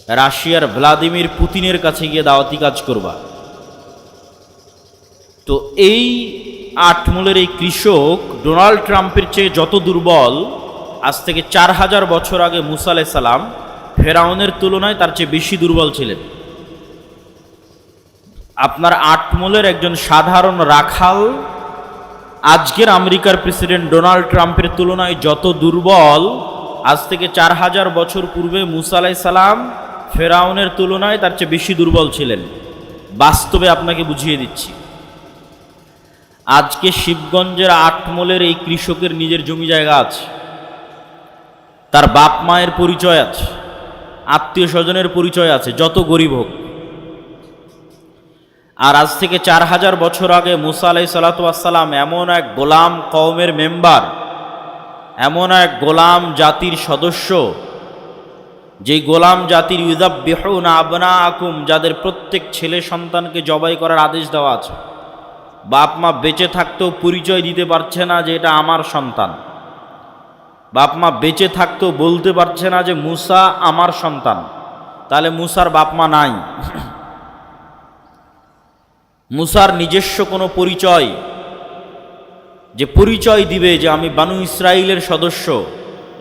রাশিয়ার ভ্লাদিমির পুতিনের কাছে গিয়ে দাওয়াতি কাজ করবা। তো এই আটমূলের এই কৃষক ডোনাল্ড ট্রাম্পের চেয়ে যত দুর্বল, আজ থেকে 4000 বছর আগে মুসা আলাইহিস সালাম ফেরাউনের তুলনায় তার চেয়ে বেশি দুর্বল ছিলেন। আপনার আটমূলের একজন সাধারণ রাখাল আজকের আমেরিকার প্রেসিডেন্ট ডোনাল্ড ট্রাম্পের তুলনায় যত দুর্বল, আজ থেকে 4000 বছর পূর্বে মুসা আলাইহিস সালাম ফেরাউনের তুলনায় তার চেয়ে বেশি দুর্বল ছিলেন। বাস্তবে আপনাকে বুঝিয়ে দিচ্ছি। আজকে শিবগঞ্জের আটমূলের এই কৃষকের নিজের জমি জায়গা আছে, তার বাপ মায়ের পরিচয় আছে, আত্মীয় স্বজনের পরিচয় আছে, যত গরিব হোক। আর আজ থেকে 4000 বছর আগে মুসা আলাইহিস সালাতু ওয়াস সালাম এমন এক গোলাম কওমের মেম্বার, এমন এক গোলাম জাতির সদস্য, যেই গোলাম জাতির ইউযাব্বিহুনা আবনাআকুম, যাদের প্রত্যেক ছেলে সন্তানকে জবাই করার আদেশ দেওয়া আছে। বাপ মা বেঁচে থাকতেও পরিচয় দিতে পারছে না যে এটা আমার সন্তান। বাপ মা বেঁচে থাকতেও বলতে পারছে না যে মুসা আমার সন্তান। তাহলে মুসার বাপ মা নাই। মুসার নিজস্ব কোনো পরিচয়, যে পরিচয় দিবে যে আমি বানু ইসরাইলের সদস্য,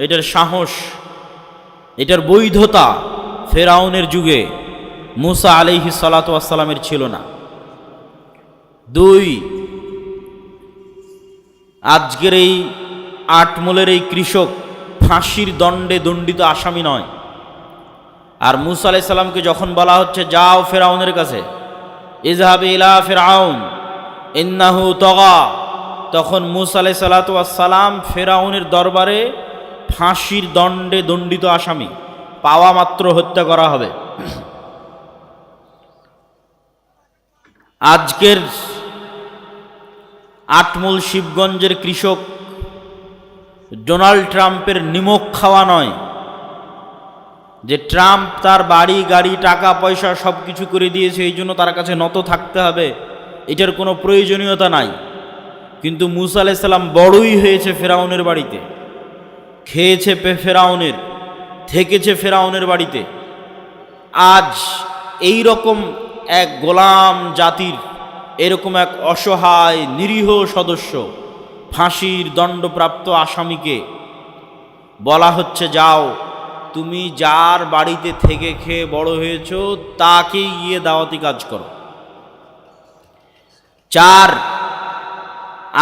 এটার সাহস, এটার বৈধতা ফেরাউনের যুগে মুসা আলাইহিস সালাতু ওয়াস সালামের ছিল না। 2, আজকের এই আটমূলের এই কৃষক ফাঁসির দণ্ডে দণ্ডিত আসামি নয়। আর মুসা আলাইহিস সালামকে যখন বলা হচ্ছে যাও ফেরাউনের কাছে, ইযহাবি ইলা ফিরআউন ইন্নাহু তাগা, তখন মুসা আলাইহিস সালাতু ওয়াস সালাম ফেরাউনের দরবারে ফাঁসির দণ্ডে দণ্ডিত আসামি, পাওয়া মাত্র হত্যা করা হবে। আজকের আটমূল শিবগঞ্জের কৃষক ডোনাল্ড ট্রাম্পের নিমক খাওয়া নয়, যে ট্রাম্প তার বাড়ি গাড়ি টাকা পয়সা সব কিছু করে দিয়েছে, এই জন্য তার কাছে নত থাকতে হবে, এটার কোনো প্রয়োজনীয়তা নাই। কিন্তু মুসা আলাইহিস সালাম বড়ই হয়েছে ফেরাউনের বাড়িতে, খেয়েছে ফেরাউনের, থেকেছে ফেরাউনের বাড়িতে। আজ এই রকম এক গোলাম জাতির এরকম এক অসহায় নিরীহ সদস্য, ফাঁসির দণ্ডপ্রাপ্ত আসামিকে বলা হচ্ছে যাও তুমি যার বাড়িতে থেকে খেয়ে বড় হয়েছ তাকেই গিয়ে দাওয়াতি কাজ করো। 4,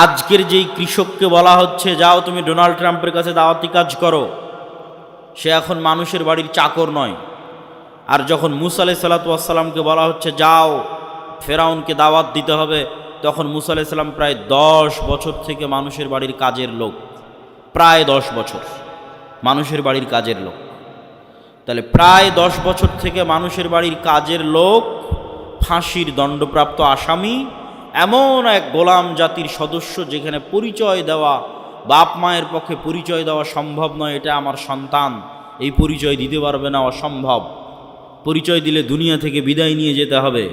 আজকের যেই কৃষককে বলা হচ্ছে যাও তুমি ডোনাল্ড ট্রাম্পের কাছে দাওয়াতি কাজ করো, সে এখন মানুষের বাড়ির চাকর নয়। আর যখন মুসা আলাইহিস সালাতু ওয়াস সালামকে বলা হচ্ছে যাও ফেরাউনকে দাওয়াত দিতে হবে, তখন মুসা আলাইহিস সালাম প্রায় 10 বছর থেকে মানুষের বাড়ির কাজের লোক, প্রায় 10 বছর মানুষের বাড়ির কাজের লোক। তাহলে প্রায় 10 বছর থেকে মানুষের বাড়ির কাজের লোক, ফাঁসির দণ্ডপ্রাপ্ত আসামি, এমন এক গোলাম জাতির সদস্য যেখানে পরিচয় দেওয়া, বাপ মায়ের পক্ষে পরিচয় দেওয়া সম্ভব নয়, এটা আমার সন্তান, এই পরিচয় দিতে পারবে না, অসম্ভব, পরিচয় দিলে দুনিয়া থেকে বিদায় নিয়ে যেতে হবে।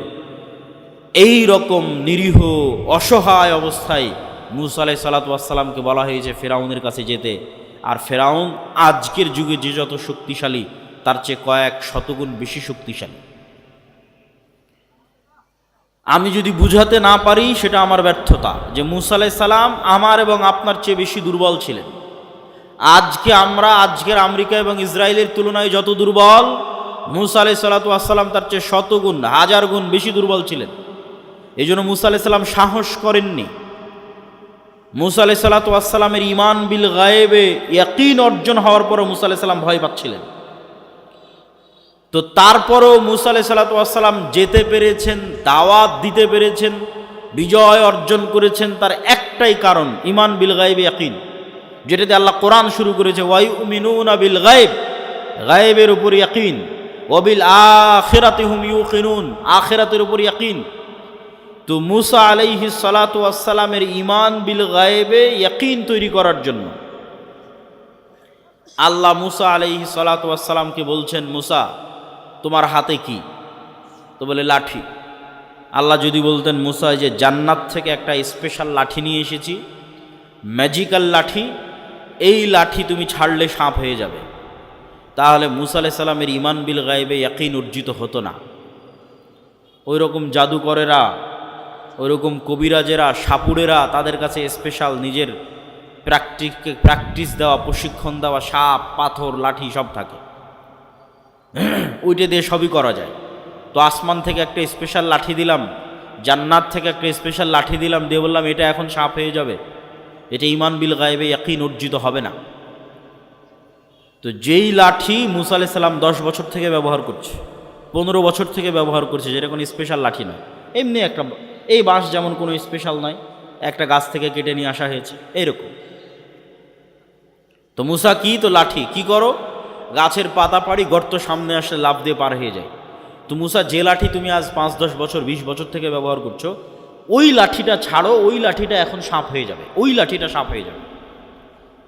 এই রকম নিরীহ অসহায় অবস্থায় মুসা আলাইহিস সালাতু ওয়াস সালামকে বলা হয়েছে ফেরাউনের কাছে যেতে। আর ফেরাউন আজকের যুগে যে যত শক্তিশালী, তার চেয়ে কয়েক শতগুণ বেশি শক্তিশালী। আমি যদি বুঝাতে না পারি সেটা আমার ব্যর্থতা, যে মুসা আলাইহিস সালাম আমার এবং আপনার চেয়ে বেশি দুর্বল ছিলেন। আজকে আমরা আজকের আমেরিকা এবং ইসরায়েলের তুলনায় যত দুর্বল, মুসা আলাইহিস সালাতু ওয়াস সালাম তার চেয়ে শতগুণ, 1000 গুণ বেশি দুর্বল ছিলেন। এই জন্য মুসা আলাইহিস সালাম সাহস করেননি। মুসা আলাইহিস সালাতু ওয়াস সালামের ঈমান বিল গায়েবে ইয়াকিন অর্জন হওয়ার পরও মুসা আলাইহিস সালাম ভয় পাচ্ছিলেন। তো তারপরও মুসা আলাইহিস সালাতু ওয়াস সালাম যেতে পেরেছেন, দাওয়াত দিতে পেরেছেন, বিজয় অর্জন করেছেন, তার একটাই কারণ ঈমান বিল গায়েবে ইয়াকিন, যেটাতে আল্লাহ কোরআন শুরু করেছে ওয়ায়ুমিনুনা বিল গায়েব, গায়েবের উপর ইয়াকিন, ওয়াবিল আখিরাতি হুম ইউকিনুন, আখিরাতের উপর ইয়াকিন। তো মুসা আলাইহিস সালাতু ওয়াস সালামের ঈমান বিল গায়েবে ইয়াকিন তৈরি করার জন্য আল্লাহ মুসা আলাইহিস সালাতু ওয়াস সালামকে বলছেন, মুসা তোমার হাতে কি? তো বলে লাঠি। আল্লাহ যদি বলতেন মুসা যে জান্নাত থেকে একটা স্পেশাল লাঠি নিয়ে এসেছি, ম্যাজিক্যাল লাঠি, এই লাঠি তুমি ছাড়লে সাপ হয়ে যাবে, তাহলে মুসা আলাইহিস সালামের ঈমান বিল গায়বে ইয়াকিন অর্জিত হতো না। ওই রকম জাদুকরেরা, ওই রকম কবিরাজেরা, সাপুড়েরা, তাদের কাছে স্পেশাল নিজের প্র্যাকটিস দেওয়া, প্রশিক্ষণ দেওয়া সাপ, পাথর, লাঠি সব থাকে, ওইটা দিয়ে সবই করা যায়। তো আসমান থেকে একটা স্পেশাল লাঠি দিলাম, জান্নাত থেকে একটা স্পেশাল লাঠি দিলাম, দিয়ে বললাম এটা এখন সাপ হয়ে যাবে, এটা ঈমান বিল গায়বে ইয়াকিন অর্জিত হবে না। তো যেই লাঠি মুসা আলাইহিস সালাম 10 বছর থেকে ব্যবহার করছে, 15 বছর থেকে ব্যবহার করছে, যেটা কোনো স্পেশাল লাঠি নয়, এমনি একটা, এই বাঁশ যেমন কোনো স্পেশাল নয়, একটা গাছ থেকে কেটে নিয়ে আসা হয়েছে এইরকম। তো মুসা কি, তো লাঠি, কি করো, গাছের পাতা পাড়ি, গর্ত সামনে আসলে লাফ দিয়ে পার হয়ে যায়। তো মুসা, যে লাঠি তুমি আজ 5-10 বছর 20 বছর থেকে ব্যবহার করছো, ওই লাঠিটা ছাড়ো, ওই লাঠিটা এখন সাপ হয়ে যাবে, ওই লাঠিটা সাপ হয়ে যাবে।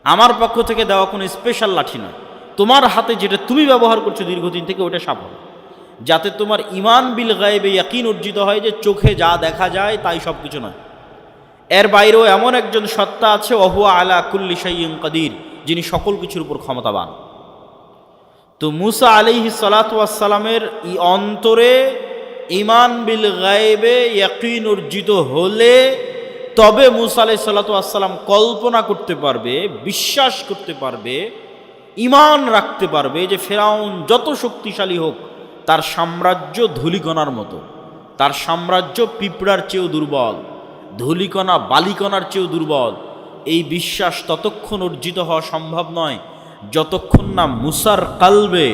আমার পক্ষ থেকে দেওয়া কোনো স্পেশাল লাঠি নয়, তোমার হাতে যেটা তুমি ব্যবহার করছো দীর্ঘদিন থেকে, ওটা সাপ হবে, যাতে তোমার ঈমান বিল গায়বে ইয়াকিন অর্জিত হয় যে চোখে যা দেখা যায় তাই সব কিছু নয়, এর বাইরেও এমন একজন সত্তা আছে, ওহুয়া আলা কুল্লি শাইইন কাদির, যিনি সকল কিছুর উপর ক্ষমতাবান। তো মুসা আলাইহিস সালাতু ওয়াস সালামের অন্তরে ঈমান বিল গায়বে ইয়াকিন অর্জিত হলে তবে মুসা আলাইহিস সালাতু ওয়াস সালাম কল্পনা করতে পারবে, বিশ্বাস করতে পারবে, ঈমান রাখতে পারবে যে ফেরাউন যত শক্তিশালী হোক, তার সাম্রাজ্য ধূলিকণার মতো, তার সাম্রাজ্য পিঁপড়ার চেয়েও দুর্বল, ধূলিকণা বালিকণার চেয়েও দুর্বল। এই বিশ্বাস ততক্ষণ অর্জিত হওয়া সম্ভব নয় যতক্ষণ না মুসার কালবে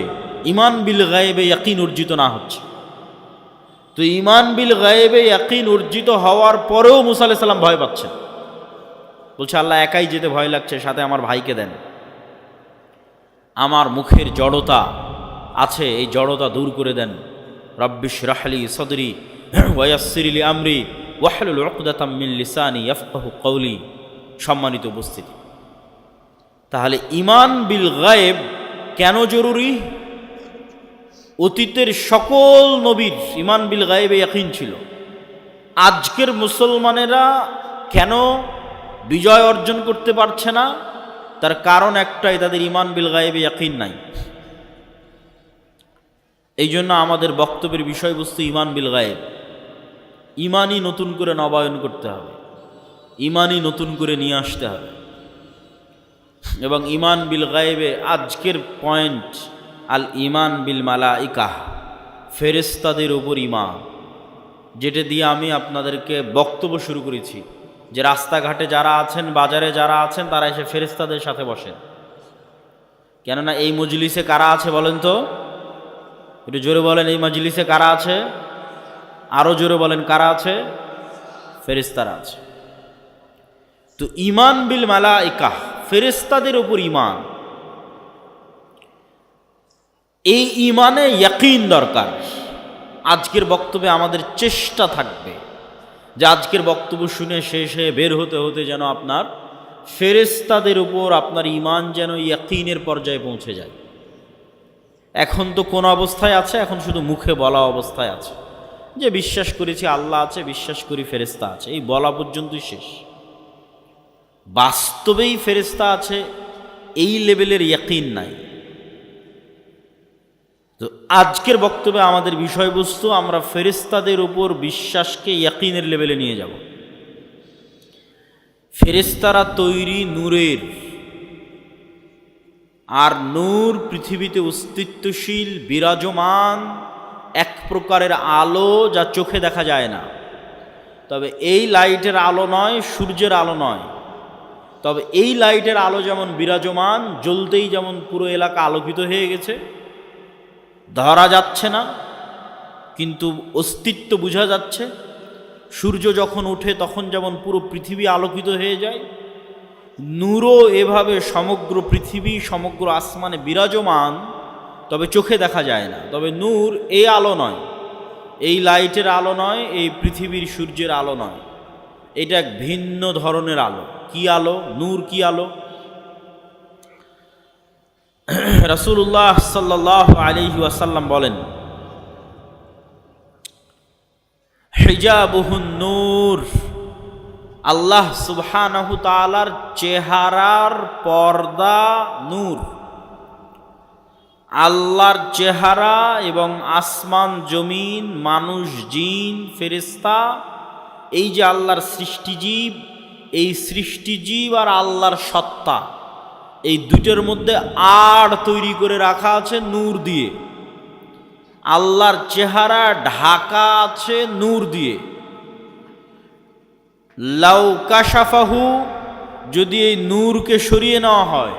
ঈমান বিল গায়বে ইয়াকিন অর্জিত না হচ্ছে। তো ঈমান বিল গায়বে ইয়াকিন অর্জিত হওয়ার পরেও মুসা আলাইহিস সালাম ভয় পাচ্ছেন, বলছে আল্লাহ একাই যেতে ভয় লাগছে, সাথে আমার ভাইকে দেন, আমার মুখের জড়তা আছে, এই জড়তা দূর করে দেন। রব্বিশ রাহলি সদরি ওয়ায়াসসির লি আমরি ওয়াহলুল উকদাতাম মিন লিসানি ইয়াফকাহু কওলি। সম্মানিত উপস্থিতি, তাহলে ঈমান বিল গায়েব কেন জরুরি? অতীতের সকল নবীর ঈমান বিল গায়েবে ইয়াকিন ছিল। আজকের মুসলমানেরা কেন বিজয় অর্জন করতে পারছে না? তার কারণ একটাই, তাদের ঈমান বিল গায়েবে ইয়াকিন নাই। এই জন্য আমাদের বক্তব্যের বিষয়বস্তু ঈমান বিল গায়েব। ঈমানই নতুন করে নবায়ন করতে হবে, ঈমানই নতুন করে নিয়ে আসতে হবে। এবং ঈমান বিল গায়েবে আজকের পয়েন্ট, আল ঈমান বিল মালাইকাহ, ফেরেশতাদের উপর ঈমান, যেটা দিয়ে আমি আপনাদেরকে বক্তব্য শুরু করেছি যে রাস্তাঘাটে যারা আছেন, বাজারে যারা আছেন, তারা এসে ফেরেশতাদের সাথে বসেন। কেননা এই মজলিসে কারা আছে বলেন তো? একটু জোরে বলেন, এই মজলিসে কারা আছে? আরো জোরে বলেন, কারা আছে? ফেরেশতারা আছে। তো ঈমান বিল মালাইকাহ, ফেরেশতাদের উপর ঈমান, এই ঈমানে ইয়াকিন দরকার। আজকের বক্তব্যে আমাদের চেষ্টা থাকবে যে আজকের বক্তব্য শুনে শেষ হয়ে বের হতে হতে যেন আপনার ফেরেশতাদের উপর আপনার ঈমান যেন ইয়াকিনের পর্যায়ে পৌঁছে যায়। এখন তো কোন অবস্থায় আছে? এখন শুধু মুখে বলা অবস্থায় আছে যে বিশ্বাস করেছি আল্লাহ আছে, বিশ্বাস করি ফেরেশতা আছে, এই বলা পর্যন্তই শেষ। বাস্তবেই ফেরেশতা আছে এই লেভেলের ইয়াকিন নাই। তো আজকের বক্তব্যে আমাদের বিষয়বস্তু, আমরা ফেরেশতাদের উপর বিশ্বাসকে ইয়াকিনের লেভেলে নিয়ে যাব। ফেরেশতারা তৈরি নূরের, আর নূর পৃথিবীতে অস্তিত্বশীল বিরাজমান এক প্রকারের আলো, যা চোখে দেখা যায় না। তবে এই লাইটের আলো নয়, সূর্যের আলো নয়, তবে এই লাইটের আলো যেমন বিরাজমান, জ্বলতেই যেমন পুরো এলাকা আলোকিত হয়ে গেছে, ধরা যাচ্ছে না কিন্তু অস্তিত্ব বোঝা যাচ্ছে। সূর্য যখন ওঠে তখন যেমন পুরো পৃথিবী আলোকিত হয়ে যায়, নূরও এভাবে সমগ্র পৃথিবী, সমগ্র আসমানে বিরাজমান, তবে চোখে দেখা যায় না। তবে নূর এই আলো নয়, এই লাইটের আলো নয়, এই পৃথিবীর সূর্যের আলো নয়, এটা এক ভিন্ন ধরনের আলো। কি আলো? নূর কি আলো? রাসূলুল্লাহ সাল্লাল্লাহু আলাইহি ওয়াসাল্লাম বলেন, হিজাবুহুন নূর, আল্লাহ সুবহানাহু তাআলার চেহারার পর্দা নূর। আল্লাহর চেহারা এবং আসমান জমিন, মানুষ, জিন, ফেরেশতা, এই যে আল্লাহর সৃষ্টিজীব, এই সৃষ্টিজীব আর আল্লাহর সত্তা, এই দুটোর মধ্যে আড় তৈরি করে রাখা আছে নূর দিয়ে। আল্লাহর চেহারা ঢাকা আছে নূর দিয়ে। লাউ কাশাফাহু, যদি এই নূরকে সরিয়ে নেওয়া হয়,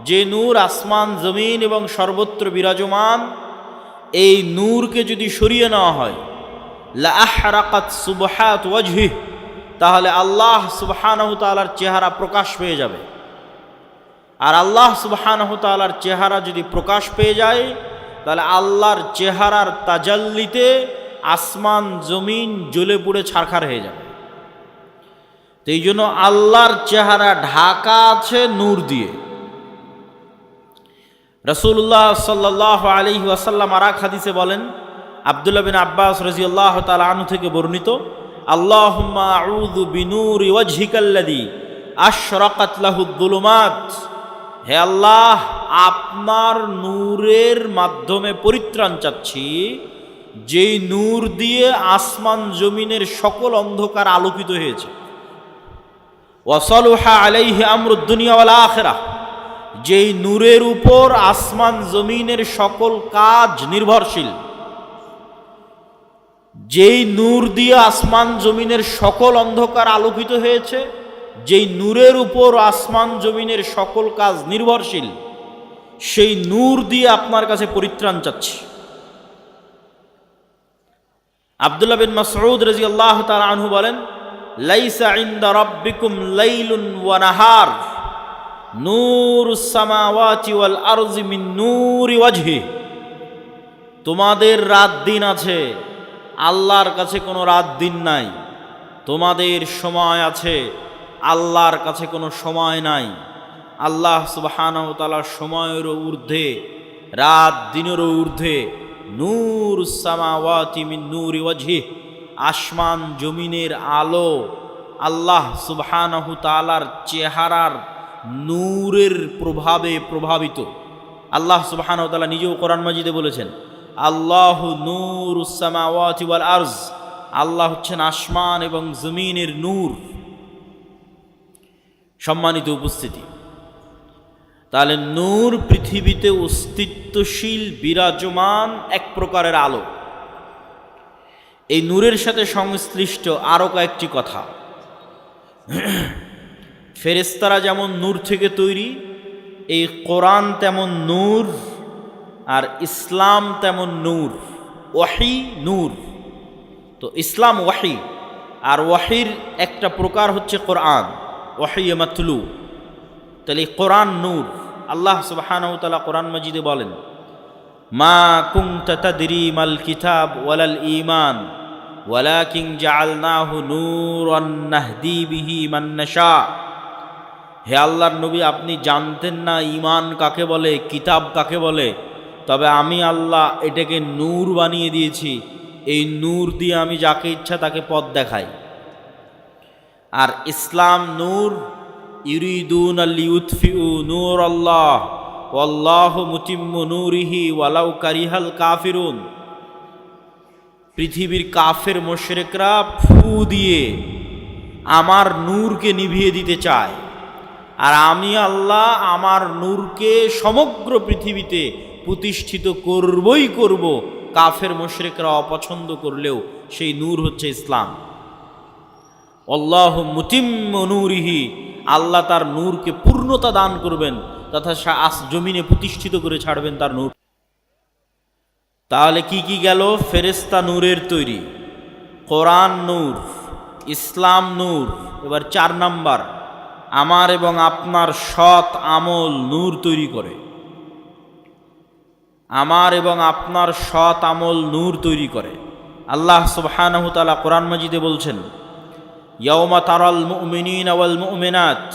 যে নূর আসমান জমিন এবং সর্বত্র বিরাজমান, এই নূরকে যদি সরিয়ে নেওয়া হয়, লা আহরাকাত সুবহাত ওয়াজহি, তাহলে আল্লাহ সুবহানাহু তাআলার চেহারা প্রকাশ পেয়ে যাবে। আর আল্লাহ সুবহানাহু তাআলার চেহারা যদি প্রকাশ পেয়ে যায়, তাহলে আল্লাহর চেহারার তাজাল্লিতে আসমান জমিন জ্বলে পুড়ে ছারখার হয়ে যাবে। তো এই জন্য আল্লাহর চেহারা ঢাকা আছে নূর দিয়ে। রাসূলুল্লাহ সাল্লাল্লাহু আলাইহি ওয়াসাল্লাম আর এক হাদিসে বলেন, আব্দুল্লাহ বিন আব্বাস রাদিয়াল্লাহু তাআলা আনহু থেকে বর্ণিত, আল্লাহুম্মা আউযু বিনূরি ওয়াজহিকাল্লাযী আশরাকাত লাহুদ-দুলুমাত, হে আল্লাহ, আপনার নূরের মাধ্যমে পরিত্রাণ চাচ্ছি, যেই নূর দিয়ে আসমান জমিনের সকল অন্ধকার আলোকিত হয়েছে। ওয়াসালুহা আলাইহি আমরুদ দুনিয়া ওয়াল আখিরাহ, যেই নূরের উপর আসমান জমিনের সকল কাজ নির্ভরশীল। যেই নূর দিয়ে আসমান জমিনের সকল অন্ধকার আলোকিত হয়েছে, যেই নূরের উপর আসমান জমিনের সকল কাজ নির্ভরশীল, সেই নূর দিয়ে আপনার কাছে পরিত্রাণ চাচ্ছি। আব্দুল্লাহ বিন মাসউদ রাদিয়াল্লাহু তাআলা আনহু বলেন, লাইসা ইনদা রাব্বিকুম লাইলুন ওয়া নাহার নূরুস সামাওয়াতি ওয়াল আরজি মিন নূরি ওয়াজহি, তোমাদের রাত দিন আছে, আল্লাহর কাছে কোনো রাত দিন নাই। তোমাদের সময় আছে, আল্লাহর কাছে কোনো সময় নাই। আল্লাহ সুবহানাহু ওয়া তাআলা সময়েরও ঊর্ধ্বে, রাত দিনেরও ঊর্ধ্বে। নূরুস সামাওয়াতি মিন নূরি ওয়াজহি, আসমান জমিনের আলো আল্লাহ সুবহানাহু তাআলার চেহারার নূরের প্রভাবে প্রভাবিত। আল্লাহ সুবহানাহু ওয়া তাআলা নিজেও কোরআন মাজিদে বলেছেন, আল্লাহু নূরুস সামাওয়াতি ওয়াল আরজ, আল্লাহ হচ্ছেন আসমান এবং জমিনের নূর। সম্মানিত উপস্থিতি, তাহলে নূর পৃথিবীতে অস্তিত্বশীল বিরাজমান এক প্রকারের আলো। এই নূরের সাথে সংশ্লিষ্ট আরও কয়েকটি কথা। ফেরেশতারা যেমন নূর থেকে তৈরি, এই কোরআন তেমন নূর, আর ইসলাম তেমন নূর। ওয়াহি নূর, তো ইসলাম ওয়াহি, আর ওয়াহির একটা প্রকার হচ্ছে কোরআন, ওয়াহি মাতলু। তাহলে কোরআন নূর। আল্লাহ সুবহানাহু ওয়া তাআলা কোরআন মাজিদে বলেন, মা কুনতা তাদরি মাল কিতাব ওয়ালাল ঈমান ওয়ালাকিন জাআলনাহু নূরান নাহদি বিহি মান নাশা। হে আল্লাহর নবী, আপনি জানতেন না ঈমান কাকে বলে, কিতাব কাকে বলে, তবে আমি আল্লাহ এটাকে নূর বানিয়ে দিয়েছি। এই নূর দিয়ে আমি যাকে ইচ্ছা তাকে পথ দেখাই। আর ইসলাম নূর, ইউরিদুনা লিউতফিউ নূর আল্লাহ ওয়াল্লাহু মুতিম্মু নূরিহি ওয়ালাউ কারিহাল কাফিরুন। পৃথিবীর কাফের মুশরিকরা ফু দিয়ে আমার নূরকে নিভিয়ে দিতে চায়, আর আমি আল্লাহ আমার নূরকে সমগ্র পৃথিবীতে প্রতিষ্ঠিত করবই করব। কাফের মুশরিকরা অপছন্দ করলেও সেই নূর হচ্ছে ইসলাম। আল্লাহু মুতিম্মু নূরিহি, আল্লাহ তার নূরকে পূর্ণতা দান করবেন তথা জমিনে প্রতিষ্ঠিত করে ছাড়বেন তার নূর। তাহলে কি কি গেল? ফেরেশতা নূরের তৈরি, কোরআন নূর, ইসলাম নূর। এবার 4 নাম্বার, আমার এবং আপনার সৎ আমল নূর তৈরি করে। আমার এবং আপনার সৎ আমল নূর তৈরি করে। আল্লাহ সুবহানাহু ওয়া তাআলা কোরআন মাজিদে বলছেন, ইয়াউমা তারাল মুমিনিনা ওয়াল মুমিনাত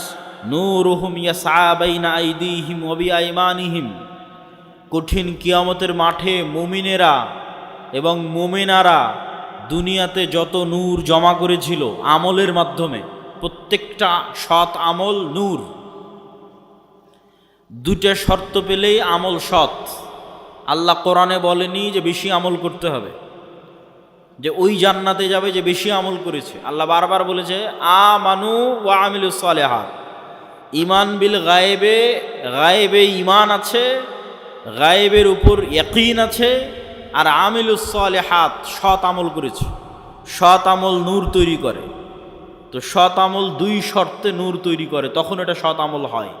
নূরুহুম ইয়াসআ বাইনা আইদিহিম ওয়া বিআইমানিহিম। কঠিন কিয়ামতের মাঠে মুমিনেরা এবং মুমিনারা দুনিয়াতে যত নূর জমা করেছিল আমলের মাধ্যমে, প্রত্যেকটা সৎ আমল নূর। 2টা শর্ত পেলেই আমল সৎ। আল্লাহ কোরআনে বলেনি যে বেশি আমল করতে হবে, যে ওই জান্নাতে যাবে যে বেশি আমল করেছে। আল্লাহ বারবার বলেছে আমানু ওয়া আমিলুস সালিহাত, ইমান বিল গায়েবে, গায়েবে ইমান আছে, গায়েবের উপর ইয়াকিন আছে, আর আমিলুস সালিহাত সৎ আমল করেছে। সৎ আমল নূর তৈরি করে। তো সৎ আমল দুই শর্তে নূর তৈরি করে, তখন এটা সৎ আমল হয়।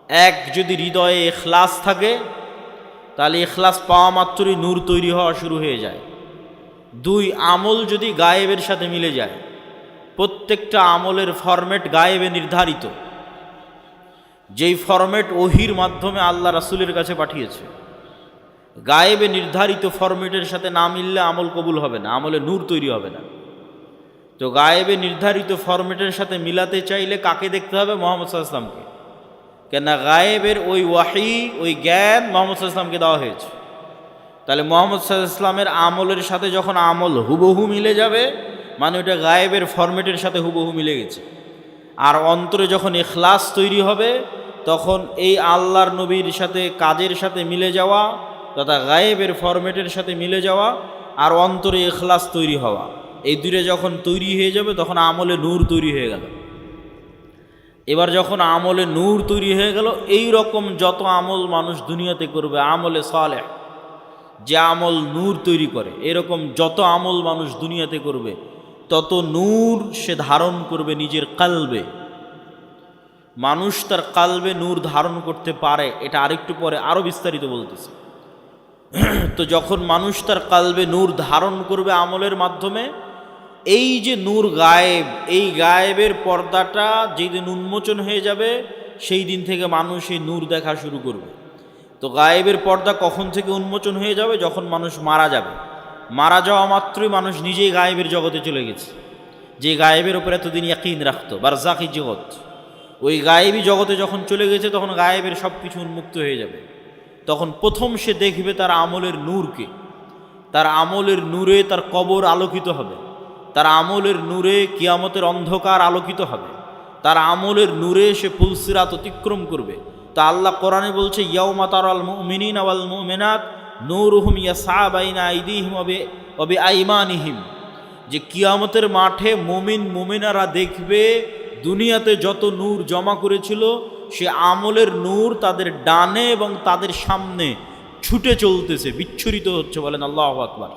এক, যদি হৃদয়ে ইখলাস থাকে, তাহলে ইখলাস পাওয়া মাত্রই নূর তৈরি হওয়া শুরু হয়ে যায়। দুই, আমল যদি গায়েবের সাথে মিলে যায়। প্রত্যেকটা আমলের ফরম্যাট গায়েবে নির্ধারিত, যেই ফরম্যাট ওহির মাধ্যমে আল্লাহ রাসূলের কাছে পাঠিয়েছে। গায়েবে নির্ধারিত ফরম্যাটের সাথে না মিললে আমল কবুল হবে না, আমলে নূর তৈরি হবে না। তো গায়েবে নির্ধারিত ফরম্যাটের সাথে মিলাতে চাইলে কাকে দেখতে হবে? মুহাম্মদ সাল্লাল্লাহু আলাইহি ওয়াসাল্লামকে। কেননা গায়েবের ওই ওয়াহি, ওই জ্ঞান মুহাম্মদ সাল্লাল্লাহু আলাইহি ওয়াসাল্লামকে দেওয়া হয়েছে। তাহলে মুহাম্মদ সাল্লাল্লাহু আলাইহি ওয়াসাল্লামের আমলের সাথে যখন আমল হুবহু মিলে যাবে, মানে ওটা গায়েবের ফরম্যাটের সাথে হুবহু মিলে গেছে। আর অন্তরে যখন ইখলাস তৈরি হবে, তখন এই আল্লাহর নবীর সাথে কাজের সাথে মিলে যাওয়া তথা গায়েবের ফরম্যাটের সাথে মিলে যাওয়া আর অন্তরে ইখলাস তৈরি হওয়া, এই দুটো যখন তৈরি হয়ে যাবে তখন আমলে নূর তৈরি হয়ে গেল। এবার যখন আমলে নূর তৈরি হয়ে গেল, এই রকম যত আমল মানুষ দুনিয়াতে করবে, আমলে সালেহ, যে আমল নূর তৈরি করে, এরকম যত আমল মানুষ দুনিয়াতে করবে তত নূর সে ধারণ করবে নিজের কালবে। মানুষ তার কালবে নূর ধারণ করতে পারে, এটা আরেকটু পরে আরও বিস্তারিত বলতেছে। তো যখন মানুষ তার কালবে নূর ধারণ করবে আমলের মাধ্যমে, এই যে নূর গায়েব, এই গায়েবের পর্দাটা যেদিন উন্মোচন হয়ে যাবে, সেই দিন থেকে মানুষ এই নূর দেখা শুরু করবে। তো গায়েবের পর্দা কখন থেকে উন্মোচন হয়ে যাবে? যখন মানুষ মারা যাবে। মারা যাওয়া মাত্রই মানুষ নিজেই গায়েবের জগতে চলে গেছে। যে গায়েবের ওপর এতদিন ইয়াকিন রাখতো, বারজাকি জগৎ, ওই গায়েবী জগতে যখন চলে গেছে, তখন গায়েবের সব কিছু উন্মুক্ত হয়ে যাবে। তখন প্রথম সে দেখবে তার আমলের নূরকে। তার আমলের নূরে তার কবর আলোকিত হবে, তার আমলের নূরে কিয়ামতের অন্ধকার আলোকিত হবে, তার আমলের নূরে সে পুলসিরাত অতিক্রম করবে। তা আল্লাহ কোরআনে বলছে ইয়াউমা তারাল মুমিনিনা ওয়াল মুমিনাত নূরুহুম ইয়াসআ বাইনা আইদিহিম ওয়া বিআইমানিহিম, যে কিয়ামতের মাঠে মুমিন মুমিনারা দেখবে দুনিয়াতে যত নূর জমা করেছিল, সে আমলের নূর তাদের ডানে এবং তাদের সামনে ছুটে চলতেছে, বিচ্ছুরিত হচ্ছে। বলেন আল্লাহু আকবার।